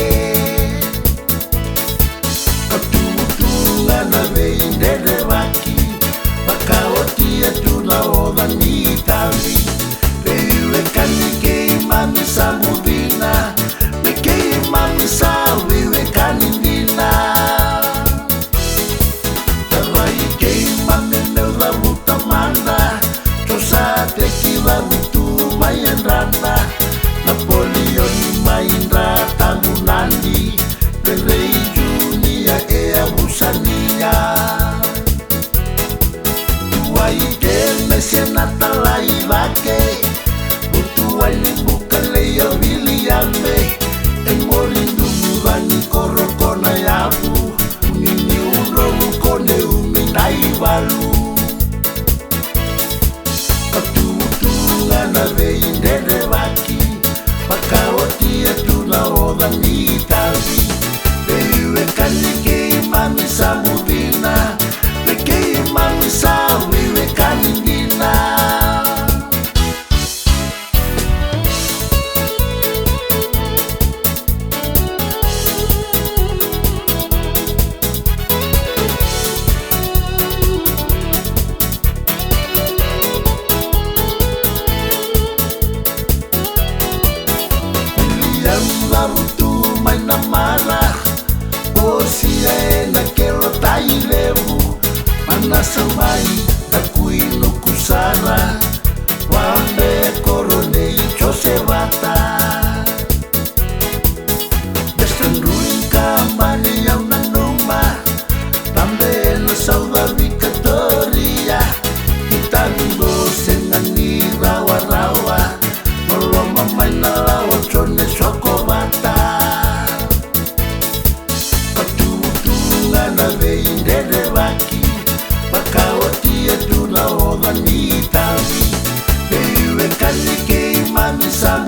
vake Katutunga na veindere vaki Wakaotia tula ova ni tavi Veiwe kanike mami sa muvina Meke mami sa viwe kanindina Tawai ke mami meula mutamana Tosa te kila mutu mayandrana Napoleon Maindra Tamunandi Berei Junia e Abusania Tuai ke mesenata lai vake Utuai libuka leo Williame E morindu muvani korokona yapu Unini uno mukone uminai walu Katutunga na veindere vaki Wakaotia tula ova ni tavi Veiwe kanike mami sa muvina Meke mami sa viwe kanindina Larutu mai na mara Osia e na kelo tai levu Manasa mai na kuino kusara Wambe korone i chose vata Destanruin kamani au na numa Tambe na sauda Victoria Itango se na ni rawa rawa Moloma mai na lawa chone soko vata Katutunga na veindere vaki Wakaotia tula ova ni tavi Veiwe kanike mami sa